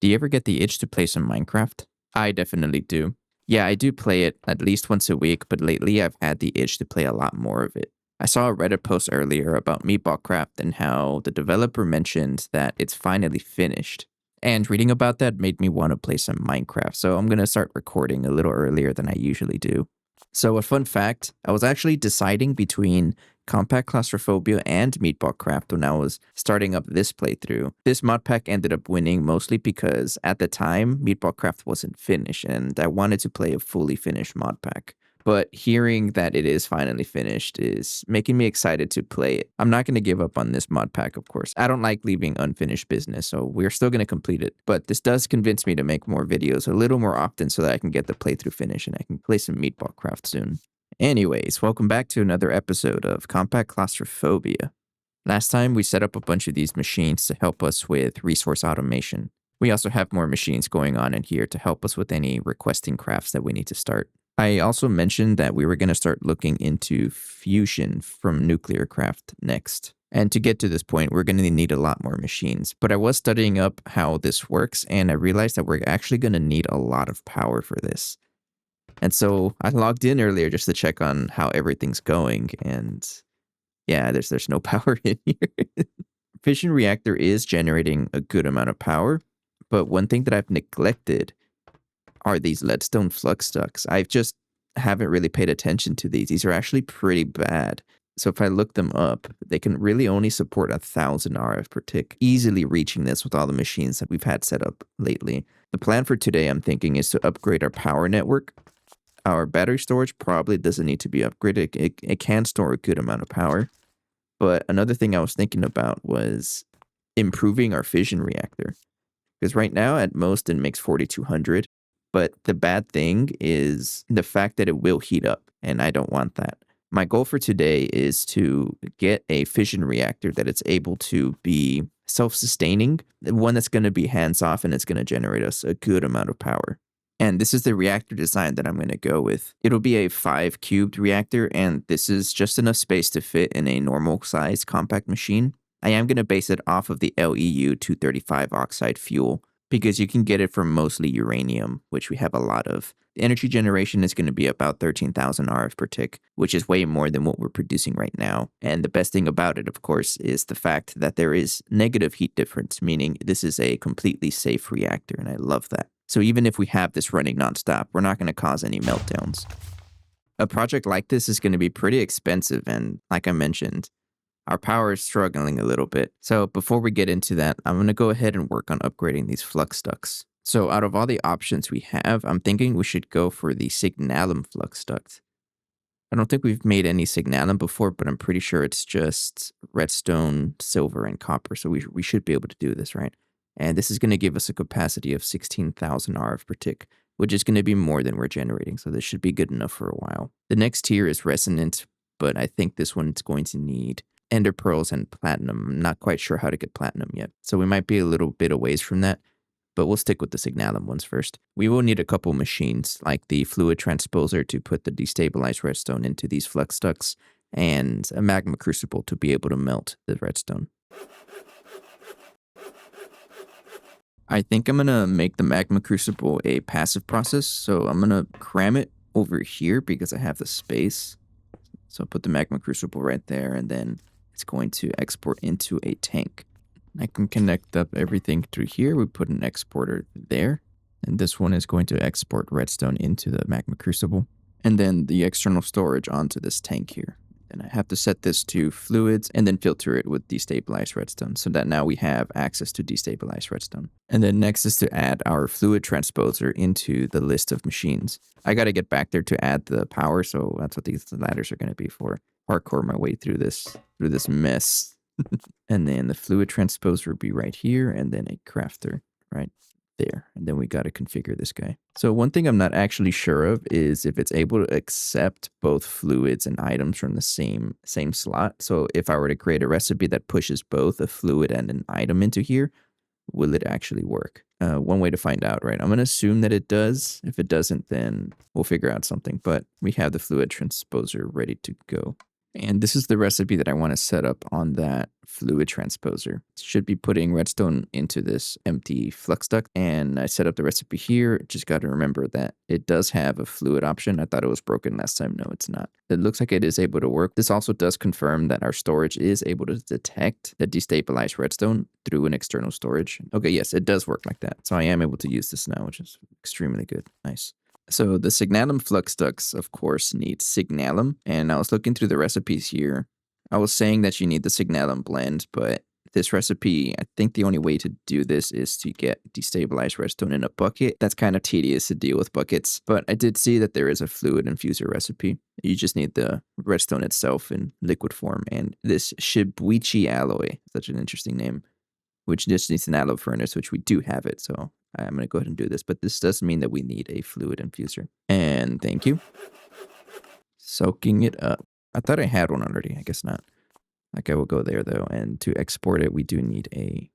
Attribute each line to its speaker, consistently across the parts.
Speaker 1: Do you ever get the itch to play some Minecraft? I definitely do. Yeah, I do play it at least once a week, but lately I've had the itch to play a lot more of it. I saw a Reddit post earlier about Meatballcraft and how the developer mentioned that it's finally finished. And reading about that made me want to play some Minecraft, so I'm going to start recording a little earlier than I usually do. So a fun fact, I was actually deciding between Compact Claustrophobia and Meatballcraft when I was starting up this playthrough. This mod pack ended up winning mostly because at the time, Meatballcraft wasn't finished and I wanted to play a fully finished mod pack. But hearing that it is finally finished is making me excited to play it. I'm not going to give up on this mod pack, of course. I don't like leaving unfinished business, so we're still going to complete it. But this does convince me to make more videos a little more often so that I can get the playthrough finished and I can play some Meatballcraft soon. Anyways, welcome back to another episode of Compact Claustrophobia. Last time we set up a bunch of these machines to help us with resource automation. We also have more machines going on in here to help us with any requesting crafts that we need to start. I also mentioned that we were going to start looking into fusion from Nuclearcraft next. And to get to this point, we're going to need a lot more machines. But I was studying up how this works, and I realized that we're actually going to need a lot of power for this. And so I logged in earlier just to check on how everything's going, and yeah, there's no power in here. Fission Reactor is generating a good amount of power, but one thing that I've neglected are these leadstone flux ducts. I just haven't really paid attention to these. These are actually pretty bad. So if I look them up, they can really only support 1,000 RF per tick, easily reaching this with all the machines that we've had set up lately. The plan for today, I'm thinking, is to upgrade our power network. Our battery storage probably doesn't need to be upgraded. It can store a good amount of power. But another thing I was thinking about was improving our fission reactor. Because right now, at most, it makes 4,200. But the bad thing is the fact that it will heat up, and I don't want that. My goal for today is to get a fission reactor that it's able to be self-sustaining, one that's going to be hands-off and it's going to generate us a good amount of power. And this is the reactor design that I'm going to go with. It'll be a 5-cubed reactor, and this is just enough space to fit in a normal-sized compact machine. I am going to base it off of the LEU-235 oxide fuel, because you can get it from mostly uranium, which we have a lot of. The energy generation is going to be about 13,000 RF per tick, which is way more than what we're producing right now. And the best thing about it, of course, is the fact that there is negative heat difference, meaning this is a completely safe reactor, and I love that. So even if we have this running nonstop, we're not going to cause any meltdowns. A project like this is going to be pretty expensive, and like I mentioned, our power is struggling a little bit. So before we get into that, I'm going to go ahead and work on upgrading these flux ducts. So out of all the options we have, I'm thinking we should go for the signalum flux duct. I don't think we've made any signalum before, but I'm pretty sure it's just redstone, silver, and copper. So we should be able to do this, right? And this is going to give us a capacity of 16,000 RF per tick, which is going to be more than we're generating. So this should be good enough for a while. The next tier is resonant, but I think this one's going to need ender pearls and platinum. I'm not quite sure how to get platinum yet, so we might be a little bit away from that, but we'll stick with the signalum ones first. We will need a couple machines, like the fluid transposer to put the destabilized redstone into these flux ducts, and a magma crucible to be able to melt the redstone. I think I'm going to make the magma crucible a passive process, so I'm going to cram it over here because I have the space. So I'll put the magma crucible right there, and then it's going to export into a tank. I can connect up everything through here. We put an exporter there, and this one is going to export redstone into the magma crucible, and then the external storage onto this tank here. And I have to set this to fluids and then filter it with destabilized redstone so that now we have access to destabilized redstone. And then next is to add our fluid transposer into the list of machines. I got to get back there to add the power, so that's what these ladders are going to be for. Parkour my way through this mess. And then the fluid transposer will be right here, and then a crafter right there. And then we got to configure this guy. So one thing I'm not actually sure of is if it's able to accept both fluids and items from the same slot. So if I were to create a recipe that pushes both a fluid and an item into here, will it actually work? One way to find out, right? I'm going to assume that it does. If it doesn't, then we'll figure out something. But we have the fluid transposer ready to go. And this is the recipe that I want to set up on that fluid transposer. Should be putting redstone into this empty flux duct. And I set up the recipe here. Just got to remember that it does have a fluid option. I thought it was broken last time. No, it's not. It looks like it is able to work. This also does confirm that our storage is able to detect the destabilized redstone through an external storage. Okay, yes, it does work like that. So I am able to use this now, which is extremely good. Nice. So the signalum flux ducts, of course, need signalum. And I was looking through the recipes here. I was saying that you need the signalum blend, but this recipe, I think the only way to do this is to get destabilized redstone in a bucket. That's kind of tedious to deal with buckets, but I did see that there is a fluid infuser recipe. You just need the redstone itself in liquid form. And this Shibuichi alloy, such an interesting name, which just needs an alloy furnace, which we do have it. So I'm going to go ahead and do this, but this does mean that we need a fluid infuser. And thank you. Soaking it up. I thought I had one already. I guess not. Like I will go there though. And to export it, we do need a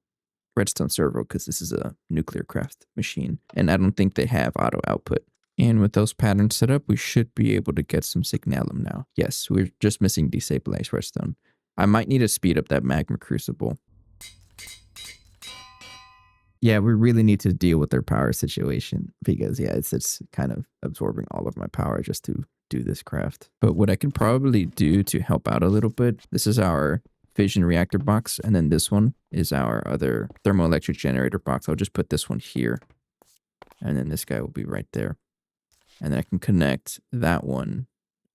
Speaker 1: redstone servo because this is a Nuclearcraft machine. And I don't think they have auto output. And with those patterns set up, we should be able to get some signalum now. Yes, we're just missing destabilized redstone. I might need to speed up that magma crucible. Yeah, we really need to deal with their power situation because, yeah, it's kind of absorbing all of my power just to do this craft. But what I can probably do to help out a little bit, this is our fission reactor box, and then this one is our other thermoelectric generator box. I'll just put this one here, and then this guy will be right there. And then I can connect that one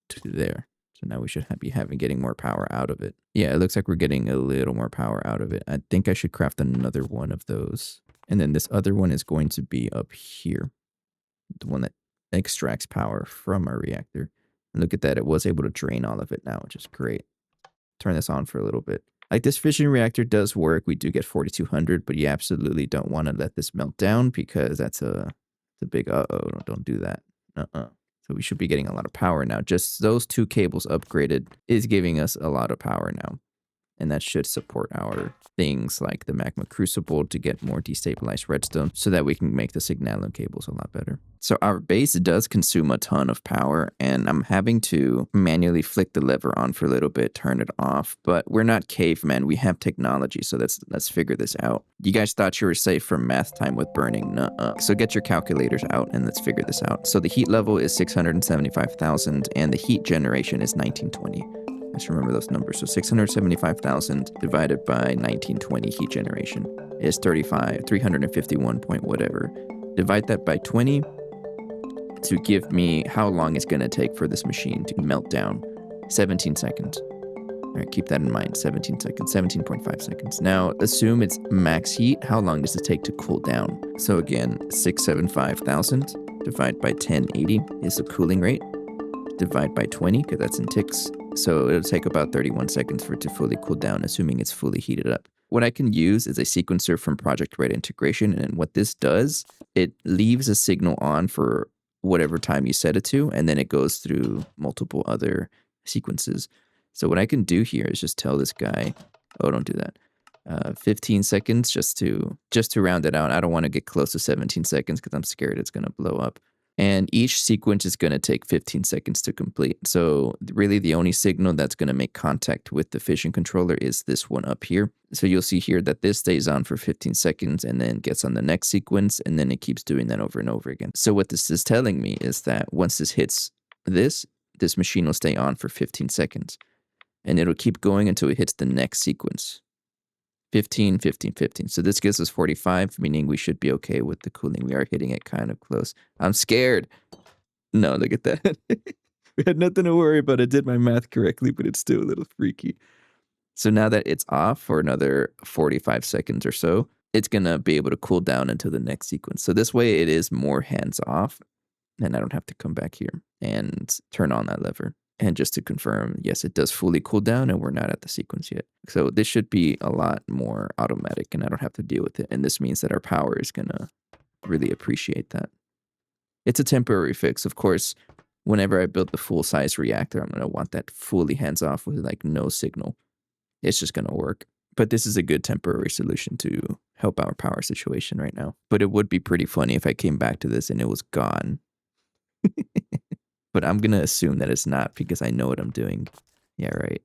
Speaker 1: to there. So now we should be getting more power out of it. Yeah, it looks like we're getting a little more power out of it. I think I should craft another one of those. And then this other one is going to be up here. The one that extracts power from our reactor. And look at that. It was able to drain all of it now, which is great. Turn this on for a little bit. Like this fission reactor does work. We do get 4200, but you absolutely don't want to let this melt down because that's a big uh-oh. Don't do that. So we should be getting a lot of power now. Just those two cables upgraded is giving us a lot of power now. And that should support our things like the magma crucible to get more destabilized redstone so that we can make the signalum cables a lot better. So our base does consume a ton of power, and I'm having to manually flick the lever on for a little bit, turn it off. But we're not cavemen. We have technology, so let's figure this out. You guys thought you were safe from math time with burning. Nuh-uh. So get your calculators out and let's figure this out. So the heat level is 675,000 and the heat generation is 1920. Let's remember those numbers. So 675,000 divided by 1920 heat generation is 351 point whatever. Divide that by 20 to give me how long it's going to take for this machine to melt down. 17 seconds. All right, keep that in mind. 17 seconds, 17.5 seconds. Now, assume it's max heat. How long does it take to cool down? So again, 675,000 divided by 1080 is the cooling rate. Divide by 20, because that's in ticks. So it'll take about 31 seconds for it to fully cool down, assuming it's fully heated up. What I can use is a sequencer from Project Red Integration, and what this does, it leaves a signal on for whatever time you set it to, and then it goes through multiple other sequences. So what I can do here is just tell this guy, oh, don't do that. 15 seconds just to round it out. I don't want to get close to 17 seconds because I'm scared it's going to blow up. And each sequence is going to take 15 seconds to complete. So really the only signal that's going to make contact with the fission controller is this one up here. So you'll see here that this stays on for 15 seconds and then gets on the next sequence, and then it keeps doing that over and over again. So what this is telling me is that once this hits this machine will stay on for 15 seconds. And it'll keep going until it hits the next sequence. 15, 15, 15. So this gives us 45, meaning we should be okay with the cooling. We are hitting it kind of close. I'm scared. No, look at that. We had nothing to worry about. I did my math correctly, but it's still a little freaky. So now that it's off for another 45 seconds or so, it's going to be able to cool down until the next sequence. So this way it is more hands off, and I don't have to come back here and turn on that lever. And just to confirm, yes, it does fully cool down and we're not at the sequence yet. So this should be a lot more automatic and I don't have to deal with it. And this means that our power is going to really appreciate that. It's a temporary fix. Of course, whenever I build the full-size reactor, I'm going to want that fully hands-off with like no signal. It's just going to work. But this is a good temporary solution to help our power situation right now. But it would be pretty funny if I came back to this and it was gone. But I'm going to assume that it's not because I know what I'm doing. Yeah, right.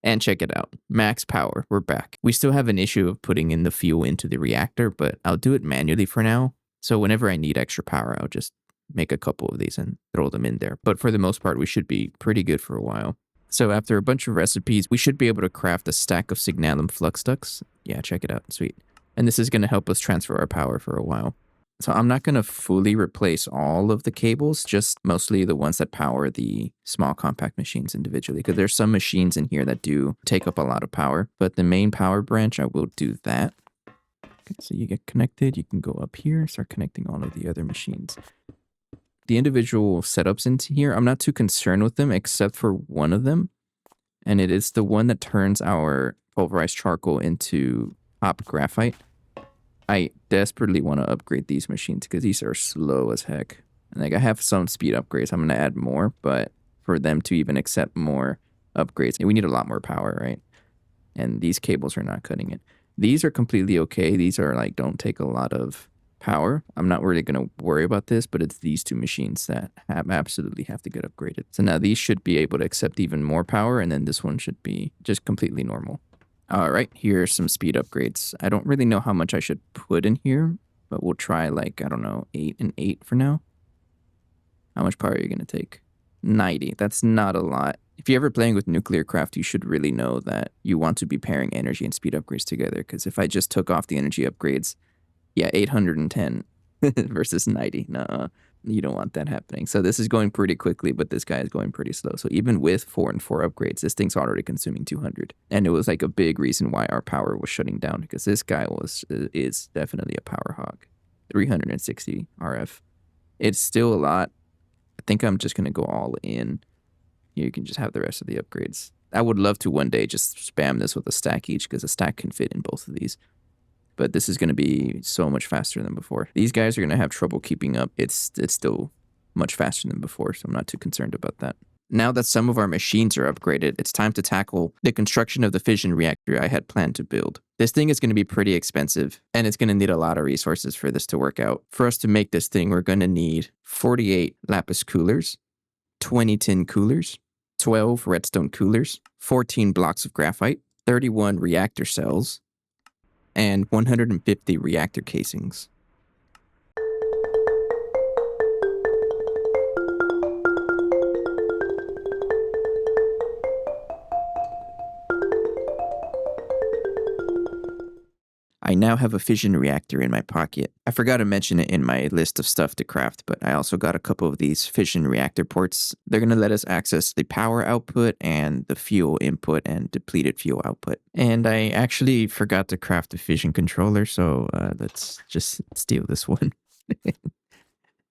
Speaker 1: And check it out. Max power. We're back. We still have an issue of putting in the fuel into the reactor, but I'll do it manually for now. So whenever I need extra power, I'll just make a couple of these and throw them in there. But for the most part, we should be pretty good for a while. So after a bunch of recipes, we should be able to craft a stack of signalum flux ducts. Yeah, check it out. Sweet. And this is going to help us transfer our power for a while. So I'm not going to fully replace all of the cables, just mostly the ones that power the small compact machines individually, because there's some machines in here that do take up a lot of power. But the main power branch, I will do that. Okay, so you get connected. You can go up here, start connecting all of the other machines. The individual setups into here, I'm not too concerned with them except for one of them. And it is the one that turns our pulverized charcoal into hop graphite. I desperately want to upgrade these machines because these are slow as heck. And like I have some speed upgrades. I'm going to add more, but for them to even accept more upgrades, we need a lot more power, right? And these cables are not cutting it. These are completely okay. These are like, don't take a lot of power. I'm not really going to worry about this, but it's these two machines that absolutely have to get upgraded. So now these should be able to accept even more power, and then this one should be just completely normal. All right, here are some speed upgrades. I don't really know how much I should put in here, but we'll try like, I don't know, 8 and 8 for now. How much power are you going to take? 90. That's not a lot. If you're ever playing with Nuclearcraft, you should really know that you want to be pairing energy and speed upgrades together, because if I just took off the energy upgrades, yeah, 810 versus 90. No, you don't want that happening. So this is going pretty quickly, but this guy is going pretty slow. So even with 4 and 4 upgrades, this thing's already consuming 200. And it was like a big reason why our power was shutting down, because this guy is definitely a power hog. 360 RF. It's still a lot. I think I'm just going to go all in. You can just have the rest of the upgrades. I would love to one day just spam this with a stack each, because a stack can fit in both of these. But this is going to be so much faster than before. These guys are going to have trouble keeping up. It's still much faster than before, so I'm not too concerned about that. Now that some of our machines are upgraded, it's time to tackle the construction of the fission reactor I had planned to build. This thing is going to be pretty expensive, and it's going to need a lot of resources for this to work out. For us to make this thing, we're going to need 48 lapis coolers, 20 tin coolers, 12 redstone coolers, 14 blocks of graphite, 31 reactor cells, and 150 reactor casings. I now have a fission reactor in my pocket. I forgot to mention it in my list of stuff to craft, but I also got a couple of these fission reactor ports. They're going to let us access the power output and the fuel input and depleted fuel output. And I actually forgot to craft a fission controller, so let's just steal this one.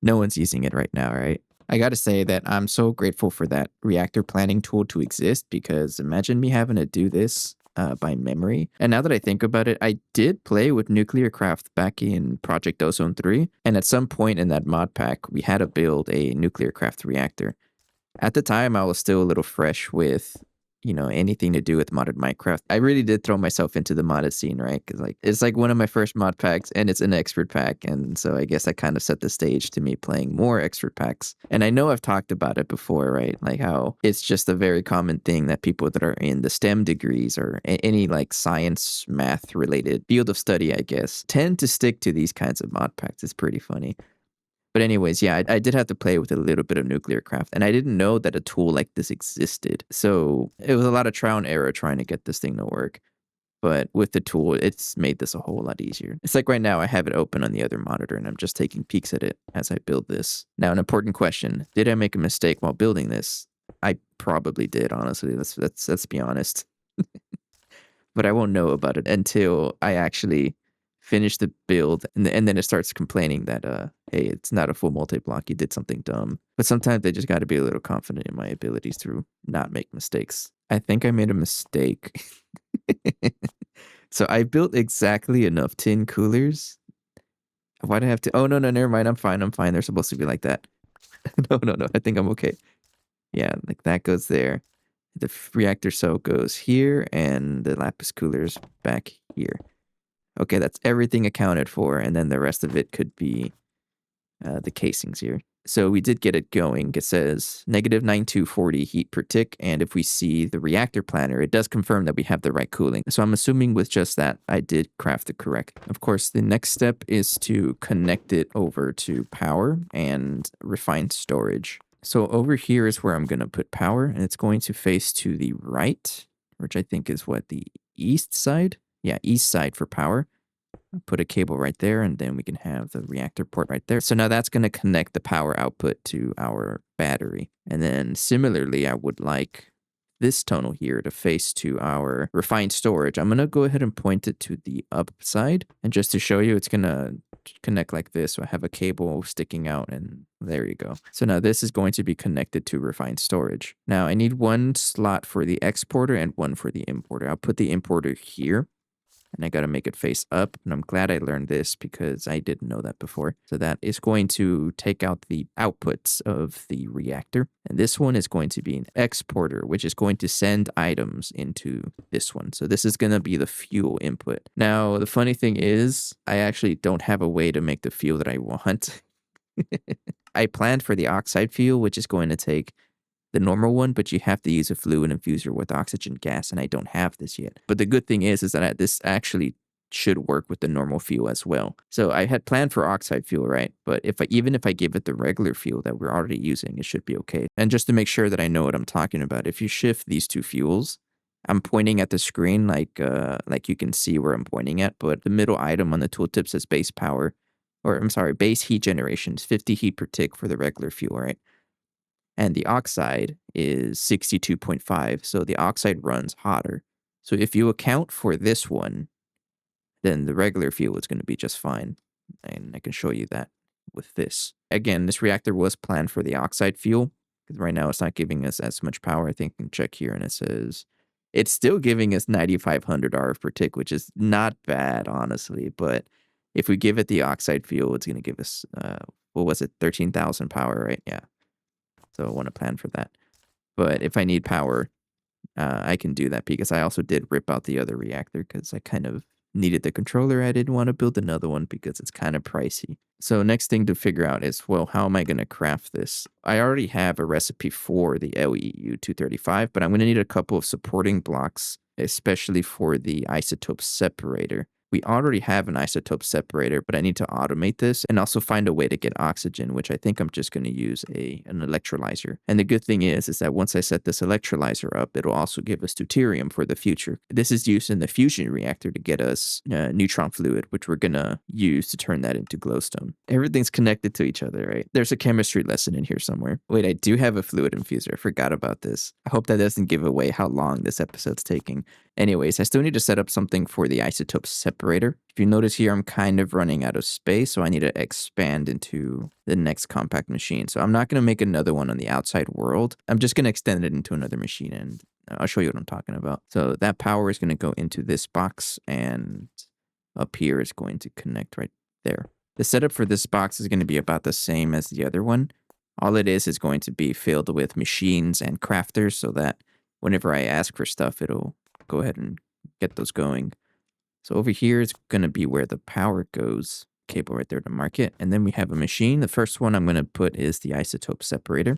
Speaker 1: No one's using it right now, right? I gotta say that I'm so grateful for that reactor planning tool to exist, because imagine me having to do this by memory. And now that I think about it, I did play with Nuclearcraft back in Project Ozone 3. And at some point in that mod pack, we had to build a Nuclearcraft reactor. At the time, I was still a little fresh with, anything to do with modded Minecraft. I really did throw myself into the modded scene, right? Because it's like one of my first mod packs, and it's an expert pack. And so I guess that kind of set the stage to me playing more expert packs. And I know I've talked about it before, right? Like how it's just a very common thing that people that are in the STEM degrees or any like science, math related field of study, I guess, tend to stick to these kinds of mod packs. It's pretty funny. But anyways, yeah, I did have to play with a little bit of Nuclearcraft, and I didn't know that a tool like this existed. So it was a lot of trial and error trying to get this thing to work. But with the tool, it's made this a whole lot easier. It's like right now I have it open on the other monitor, and I'm just taking peeks at it as I build this. Now, an important question. Did I make a mistake while building this? I probably did, honestly. Let's be honest. But I won't know about it until I actually finish the build, and then it starts complaining that hey, it's not a full multi-block, you did something dumb. But sometimes I just got to be a little confident in my abilities to not make mistakes. I think I made a mistake. So I built exactly enough tin coolers. Why'd I have to? Oh, no, never mind. I'm fine. They're supposed to be like that. No. I think I'm okay. Yeah, like that goes there. The reactor cell goes here, and the lapis cooler's back here. Okay, that's everything accounted for, and then the rest of it could be the casings here. So we did get it going. It says negative 9240 heat per tick. And if we see the reactor planner, it does confirm that we have the right cooling. So I'm assuming with just that, I did craft it correct. Of course, the next step is to connect it over to power and refined storage. So over here is where I'm going to put power, and it's going to face to the right, which I think is what, the east side? Yeah, east side for power. Put a cable right there, and then we can have the reactor port right there. So now that's going to connect the power output to our battery. And then similarly, I would like this tunnel here to face to our refined storage. I'm going to go ahead and point it to the up side. And just to show you, it's going to connect like this. So I have a cable sticking out, and there you go. So now this is going to be connected to refined storage. Now I need one slot for the exporter and one for the importer. I'll put the importer here. And I got to make it face up. And I'm glad I learned this because I didn't know that before. So that is going to take out the outputs of the reactor. And this one is going to be an exporter, which is going to send items into this one. So this is going to be the fuel input. Now, the funny thing is, I actually don't have a way to make the fuel that I want. I planned for the oxide fuel, which is going to take the normal one, but you have to use a fluid infuser with oxygen gas, and I don't have this yet. But the good thing is that this actually should work with the normal fuel as well. So I had planned for oxide fuel, right? But even if I give it the regular fuel that we're already using, it should be okay. And just to make sure that I know what I'm talking about, if you shift these two fuels, I'm pointing at the screen like you can see where I'm pointing at, but the middle item on the tooltip says base power, or I'm sorry, base heat generation is 50 heat per tick for the regular fuel, right? And the oxide is 62.5, so the oxide runs hotter. So if you account for this one, then the regular fuel is going to be just fine. And I can show you that with this. Again, this reactor was planned for the oxide fuel, because right now it's not giving us as much power. I think I can check here, and it says it's still giving us 9,500 RF per tick, which is not bad, honestly. But if we give it the oxide fuel, it's going to give us, 13,000 power, right? Yeah. So I want to plan for that. But if I need power, I can do that because I also did rip out the other reactor because I kind of needed the controller. I didn't want to build another one because it's kind of pricey. So next thing to figure out is, well, how am I going to craft this? I already have a recipe for the LEU 235, but I'm going to need a couple of supporting blocks, especially for the isotope separator. We already have an isotope separator, but I need to automate this and also find a way to get oxygen, which I think I'm just going to use an electrolyzer. And the good thing is that once I set this electrolyzer up, it'll also give us deuterium for the future. This is used in the fusion reactor to get us neutron fluid, which we're going to use to turn that into glowstone. Everything's connected to each other, right? There's a chemistry lesson in here somewhere. Wait, I do have a fluid infuser. I forgot about this. I hope that doesn't give away how long this episode's taking. Anyways, I still need to set up something for the isotope separator. If you notice here, I'm kind of running out of space, so I need to expand into the next compact machine. So I'm not going to make another one on the outside world. I'm just going to extend it into another machine, and I'll show you what I'm talking about. So that power is going to go into this box, and up here is going to connect right there. The setup for this box is going to be about the same as the other one. All it is going to be filled with machines and crafters so that whenever I ask for stuff, it'll go ahead and get those going. So over here is going to be where the power goes. Cable right there to mark it. And then we have a machine. The first one I'm going to put is the isotope separator.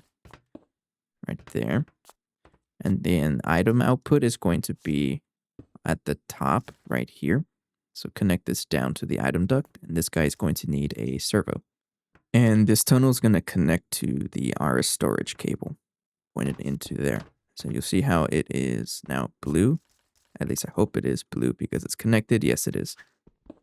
Speaker 1: Right there. And then item output is going to be at the top right here. So connect this down to the item duct. And this guy is going to need a servo. And this tunnel is going to connect to the RS storage cable. Pointed into there. So you'll see how it is now blue. At least I hope it is blue because it's connected. Yes, it is.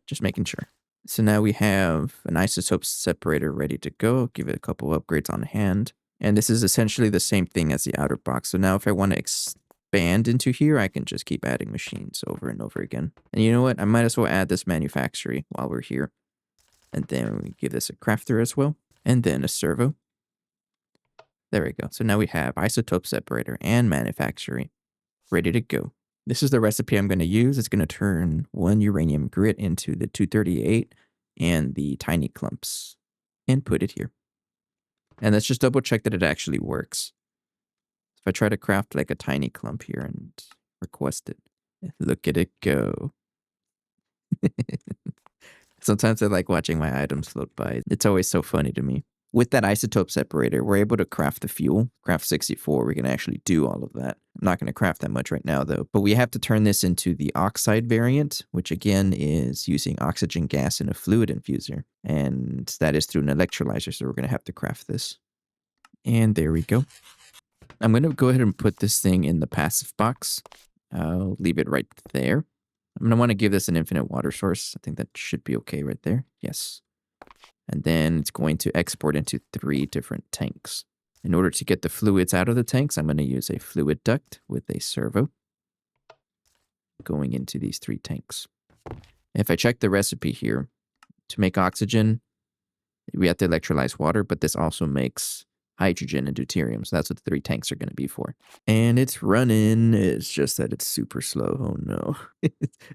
Speaker 1: Just making sure. So now we have an isotope separator ready to go. Give it a couple upgrades on hand. And this is essentially the same thing as the outer box. So now if I want to expand into here, I can just keep adding machines over and over again. And you know what? I might as well add this manufactory while we're here. And then we give this a crafter as well. And then a servo. There we go. So now we have isotope separator and manufacturing ready to go. This is the recipe I'm going to use. It's going to turn 1 uranium grit into the 238 and the tiny clumps and put it here. And let's just double check that it actually works. If I try to craft like a tiny clump here and request it, look at it go. Sometimes I like watching my items float by. It's always so funny to me. With that isotope separator, we're able to craft the fuel. Craft 64, we can actually do all of that. I'm not going to craft that much right now, though. But we have to turn this into the oxide variant, which again is using oxygen gas in a fluid infuser. And that is through an electrolyzer, so we're going to have to craft this. And there we go. I'm going to go ahead and put this thing in the passive box. I'll leave it right there. I'm going to want to give this an infinite water source. I think that should be okay right there. Yes. And then it's going to export into 3 different tanks. In order to get the fluids out of the tanks, I'm going to use a fluid duct with a servo going into these 3 tanks. If I check the recipe here, to make oxygen, we have to electrolyze water, but this also makes hydrogen and deuterium. So that's what the 3 tanks are going to be for. And it's running. It's just that it's super slow. Oh no.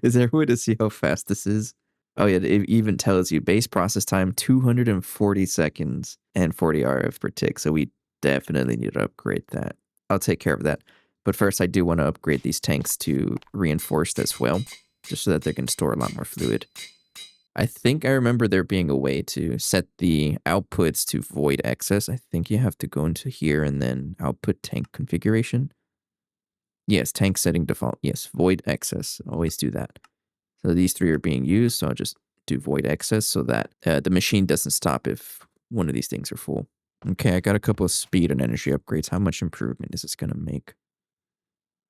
Speaker 1: Is there a way to see how fast this is? Oh yeah, it even tells you base process time 240 seconds and 40 RF per tick. So we definitely need to upgrade that. I'll take care of that. But first, I do want to upgrade these tanks to reinforced as well, just so that they can store a lot more fluid. I think I remember there being a way to set the outputs to void excess. I think you have to go into here and then output tank configuration. Yes, tank setting default. Yes, void excess. Always do that. So these 3 are being used, so I'll just do void excess so that the machine doesn't stop if one of these things are full. Okay, I got a couple of speed and energy upgrades. How much improvement is this going to make?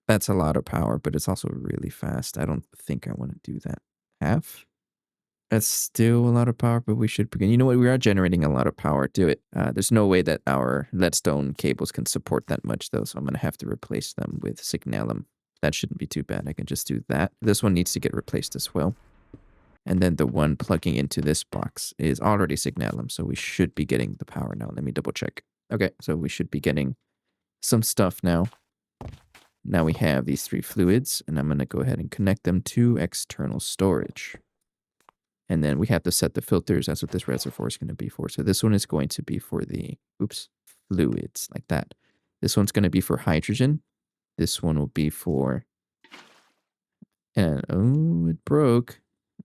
Speaker 1: That's a lot of power, but it's also really fast. I don't think I want to do that. Half? That's still a lot of power, but we should begin. You know what? We are generating a lot of power. Do it. There's no way that our leadstone cables can support that much, though, so I'm going to have to replace them with signalum. That shouldn't be too bad. I can just do that. This one needs to get replaced as well. And then the one plugging into this box is already signalum, so we should be getting the power now. Let me double check. Okay, so we should be getting some stuff now. Now we have these 3 fluids, and I'm going to go ahead and connect them to external storage. And then we have to set the filters. That's what this reservoir is going to be for. So this one is going to be for the, fluids, like that. This one's going to be for hydrogen. This one will be for, and oh, it broke.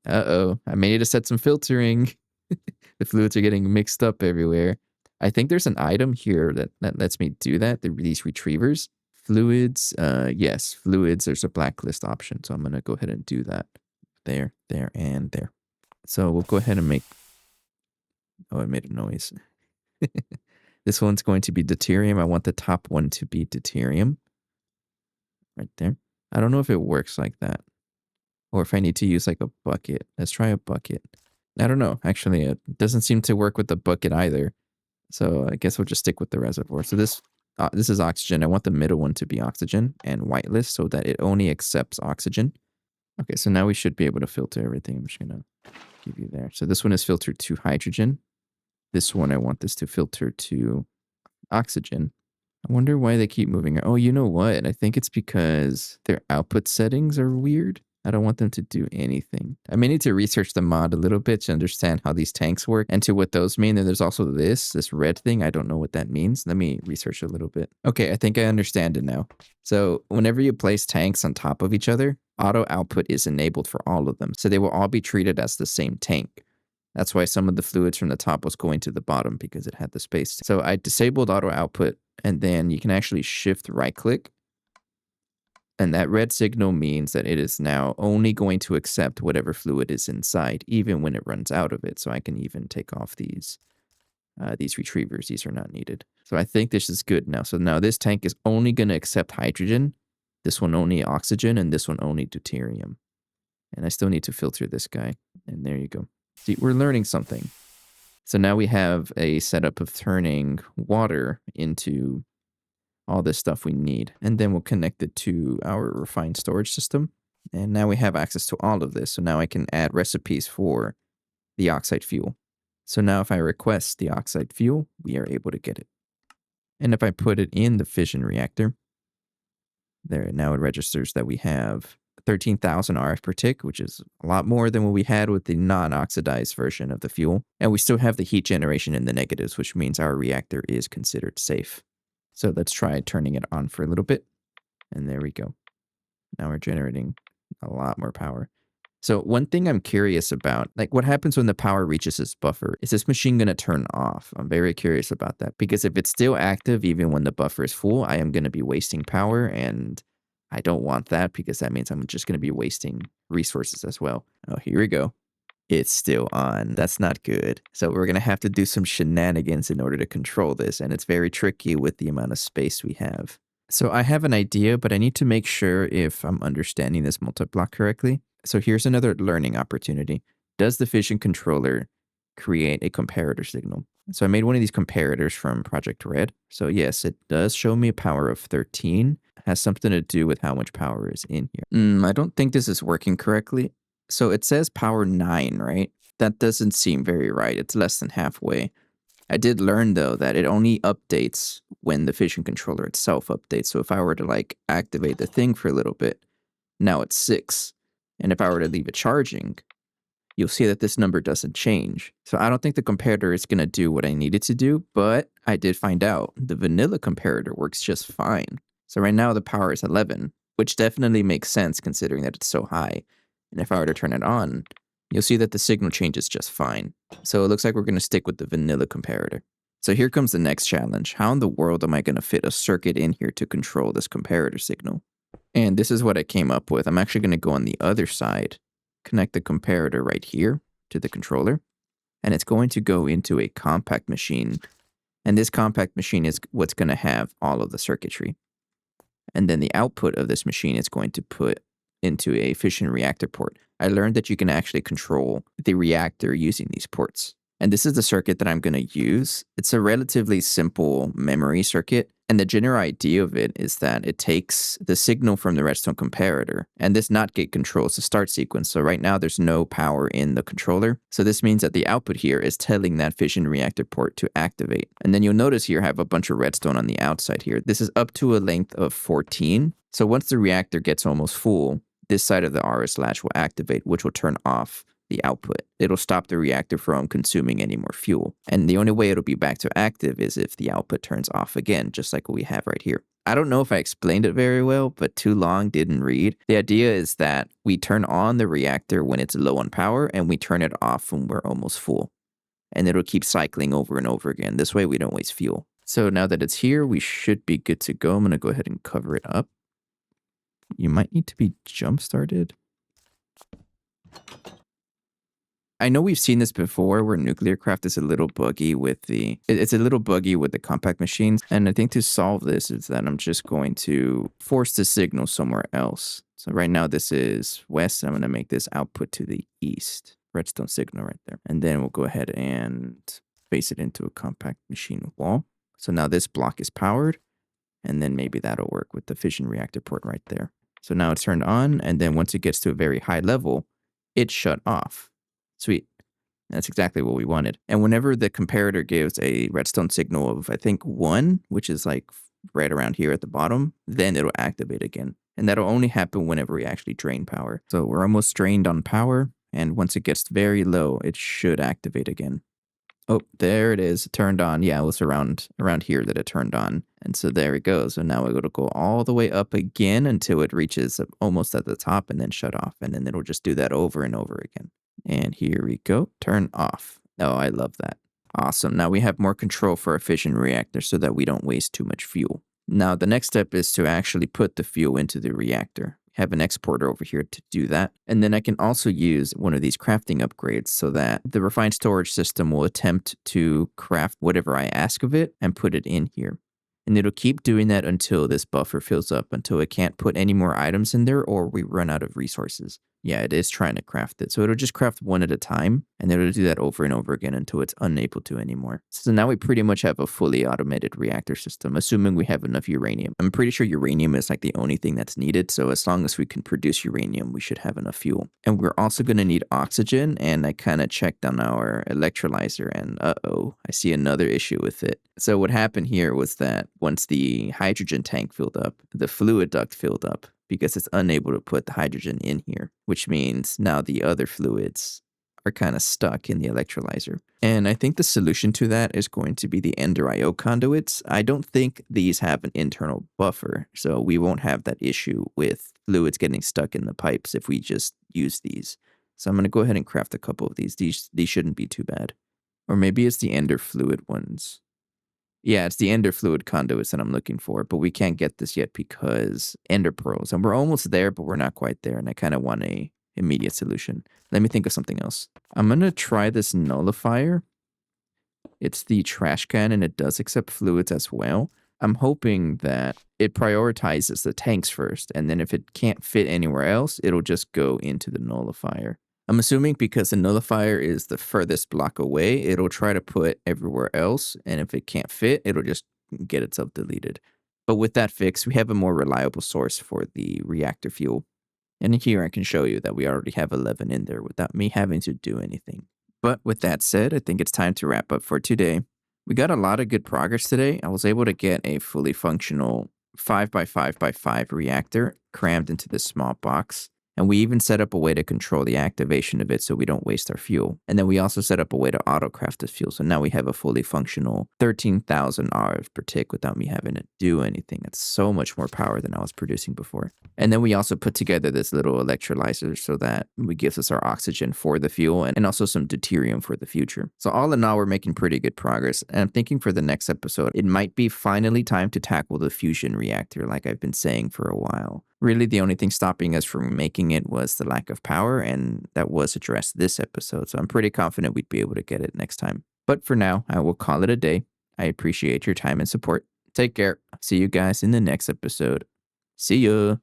Speaker 1: Uh-oh, I may need to set some filtering. The fluids are getting mixed up everywhere. I think there's an item here that lets me do that. These retrievers. Fluids, yes, fluids, there's a blacklist option. So I'm going to go ahead and do that. There, and there. So we'll go ahead and make, oh, it made a noise. This one's going to be deuterium. I want the top one to be deuterium. Right there. I don't know if it works like that. Or if I need to use like a bucket. Let's try a bucket. I don't know. Actually, it doesn't seem to work with the bucket either. So I guess we'll just stick with the reservoir. So this is oxygen. I want the middle one to be oxygen and whitelist so that it only accepts oxygen. Okay, so now we should be able to filter everything. I'm just going to give you there. So this one is filtered to hydrogen. This one, I want this to filter to oxygen. I wonder why they keep moving. Oh, you know what? I think it's because their output settings are weird. I don't want them to do anything. I may need to research the mod a little bit to understand how these tanks work and to what those mean. And there's also this red thing. I don't know what that means. Let me research a little bit. Okay, I think I understand it now. So whenever you place tanks on top of each other, auto output is enabled for all of them. So they will all be treated as the same tank. That's why some of the fluids from the top was going to the bottom because it had the space. So I disabled auto output, and then you can actually shift right click. And that red signal means that it is now only going to accept whatever fluid is inside, even when it runs out of it. So I can even take off these retrievers. These are not needed. So I think this is good now. So now this tank is only going to accept hydrogen, this one only oxygen, and this one only deuterium. And I still need to filter this guy. And there you go. See, we're learning something. So now we have a setup of turning water into all this stuff we need. And then we'll connect it to our refined storage system. And now we have access to all of this. So now I can add recipes for the oxide fuel. So now if I request the oxide fuel, we are able to get it. And if I put it in the fission reactor, there, now it registers that we have 13,000 RF per tick, which is a lot more than what we had with the non-oxidized version of the fuel. And we still have the heat generation in the negatives, which means our reactor is considered safe. So let's try turning it on for a little bit. And there we go. Now we're generating a lot more power. So one thing I'm curious about, like what happens when the power reaches this buffer? Is this machine going to turn off? I'm very curious about that because if it's still active, even when the buffer is full, I am going to be wasting power and I don't want that because that means I'm just going to be wasting resources as well. Oh, here we go. It's still on. That's not good. So we're going to have to do some shenanigans in order to control this. And it's very tricky with the amount of space we have. So I have an idea, but I need to make sure if I'm understanding this multi-block correctly. So here's another learning opportunity. Does the Fission controller create a comparator signal? So I made one of these comparators from Project Red. So yes, it does show me a power of 13. It has something to do with how much power is in here. I don't think this is working correctly. So it says power 9, right? That doesn't seem very right. It's less than halfway. I did learn, though, that it only updates when the Fission controller itself updates. So if I were to, like, activate the thing for a little bit, now it's 6. And if I were to leave it charging, you'll see that this number doesn't change. So I don't think the comparator is going to do what I need it to do, but I did find out the vanilla comparator works just fine. So right now the power is 11, which definitely makes sense considering that it's so high. And if I were to turn it on, you'll see that the signal changes just fine. So it looks like we're going to stick with the vanilla comparator. So here comes the next challenge. How in the world am I going to fit a circuit in here to control this comparator signal? And this is what I came up with. I'm actually going to go on the other side, connect the comparator right here to the controller, and it's going to go into a compact machine. And this compact machine is what's going to have all of the circuitry. And then the output of this machine is going to put into a fission reactor port. I learned that you can actually control the reactor using these ports. And this is the circuit that I'm going to use. It's a relatively simple memory circuit. And the general idea of it is that it takes the signal from the redstone comparator, and this NOT gate controls the start sequence. So right now there's no power in the controller. So this means that the output here is telling that fission reactor port to activate. And then you'll notice here I have a bunch of redstone on the outside here. This is up to a length of 14. So once the reactor gets almost full, this side of the RS latch will activate, which will turn off the output. It'll stop the reactor from consuming any more fuel. And the only way it'll be back to active is if the output turns off again, just like what we have right here. I don't know if I explained it very well, but too long didn't read. The idea is that we turn on the reactor when it's low on power and we turn it off when we're almost full. And it'll keep cycling over and over again. This way we don't waste fuel. So now that it's here, we should be good to go. I'm going to go ahead and cover it up. You might need to be jump started. I know we've seen this before where Nuclearcraft is a little buggy with it's a little buggy with the compact machines. And I think to solve this is that I'm just going to force the signal somewhere else. So right now this is west. I'm going to make this output to the east. Redstone signal right there. And then we'll go ahead and face it into a compact machine wall. So now this block is powered. And then maybe that'll work with the fission reactor port right there. So now it's turned on. And then once it gets to a very high level, it's shut off. Sweet. That's exactly what we wanted. And whenever the comparator gives a redstone signal of, I think, 1, which is like right around here at the bottom, then it'll activate again. And that'll only happen whenever we actually drain power. So we're almost drained on power. And once it gets very low, it should activate again. Oh, there it is. It turned on. Yeah, it was around here that it turned on. And so there it goes. So now it'll go all the way up again until it reaches almost at the top and then shut off. And then it'll just do that over and over again. And here we go. Turn off. Oh, I love that. Awesome. Now we have more control for our fission reactor so that we don't waste too much fuel. Now the next step is to actually put the fuel into the reactor. I have an exporter over here to do that. And then I can also use one of these crafting upgrades so that the refined storage system will attempt to craft whatever I ask of it and put it in here. And it'll keep doing that until this buffer fills up, until it can't put any more items in there or we run out of resources. Yeah, it is trying to craft it. So it'll just craft one at a time, and it'll do that over and over again until it's unable to anymore. So now we pretty much have a fully automated reactor system, assuming we have enough uranium. I'm pretty sure uranium is like the only thing that's needed, so as long as we can produce uranium, we should have enough fuel. And we're also going to need oxygen, and I kind of checked on our electrolyzer, and uh-oh, I see another issue with it. So what happened here was that once the hydrogen tank filled up, the fluid duct filled up, because it's unable to put the hydrogen in here, which means now the other fluids are kind of stuck in the electrolyzer. And I think the solution to that is going to be the Ender IO conduits. I don't think these have an internal buffer, so we won't have that issue with fluids getting stuck in the pipes if we just use these. So I'm going to go ahead and craft a couple of these. These shouldn't be too bad. Or maybe it's the ender fluid ones. Yeah, it's the ender fluid conduits that I'm looking for, but we can't get this yet because ender pearls. And we're almost there, but we're not quite there. And I kind of want a immediate solution. Let me think of something else. I'm going to try this nullifier. It's the trash can and it does accept fluids as well. I'm hoping that it prioritizes the tanks first, and then if it can't fit anywhere else, it'll just go into the nullifier. I'm assuming because the nullifier is the furthest block away, it'll try to put everywhere else, and if it can't fit, it'll just get itself deleted. But with that fix, we have a more reliable source for the reactor fuel. And here I can show you that we already have 11 in there without me having to do anything. But with that said, I think it's time to wrap up for today. We got a lot of good progress today. I was able to get a fully functional 5x5x5 reactor crammed into this small box. And we even set up a way to control the activation of it so we don't waste our fuel. And then we also set up a way to auto-craft this fuel. So now we have a fully functional 13,000 RF per tick without me having to do anything. That's so much more power than I was producing before. And then we also put together this little electrolyzer so that it gives us our oxygen for the fuel and also some deuterium for the future. So all in all, we're making pretty good progress. And I'm thinking for the next episode, it might be finally time to tackle the fusion reactor like I've been saying for a while. Really, the only thing stopping us from making it was the lack of power, and that was addressed this episode, so I'm pretty confident we'd be able to get it next time. But for now, I will call it a day. I appreciate your time and support. Take care. See you guys in the next episode. See ya.